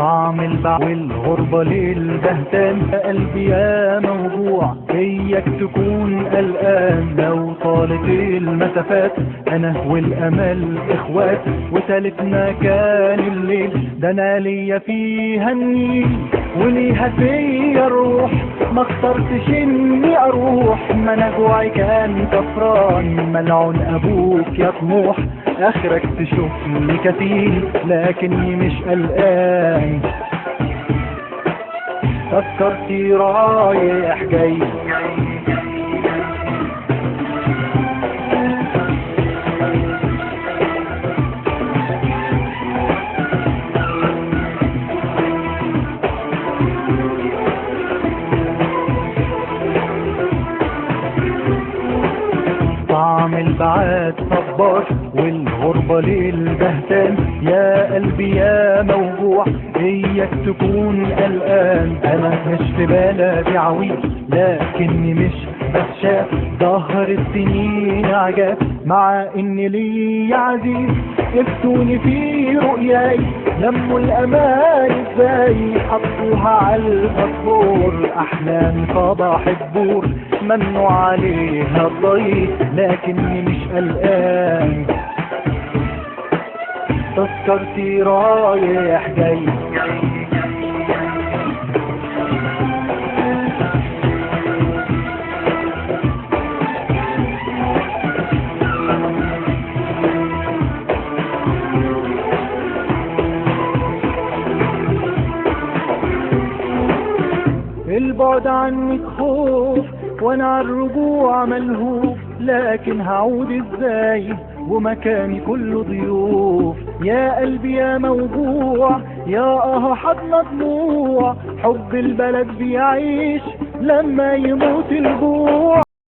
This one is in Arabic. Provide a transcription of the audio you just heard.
طعم البعد والغربة للبهتان، يا قلبي يا موجوع اياك تكون قلقان، لو طالت المسافات انا والامل اخوات، وتالتنا كان الليل ده انا ليا فيها النيل وليها فيا الروح، ما اخترتش اني اروح، ما انا جوعي كان كفران، ملعون ابوك يا طموح، اخرك تشوفني كتيل لكني مش قلقان، تذكرتي رايح جاي. طعم البعاد صبار والغربة للبهتان، يا قلبي يا موجوع اياك تكون قلقان، انا مش في بلدي عويل لكني مش بتشاف، ظهر السنين عجاب مع اني لي عزيز، افتوني في رؤياي لموا الامان ازاي، حطوها على الباسبور احلامي صباح الدور، ممنوع عليها الضي لكني مش قلقان، تذكرتي رايح جاي. البعد عنك خوف وانا على الرجوع ملهوف، لكن هعود ازاي ومكاني كله ضيوف، يا قلبي يا موجوع يا حضن دموع، حب البلد بيعيش لما يموت الجوع.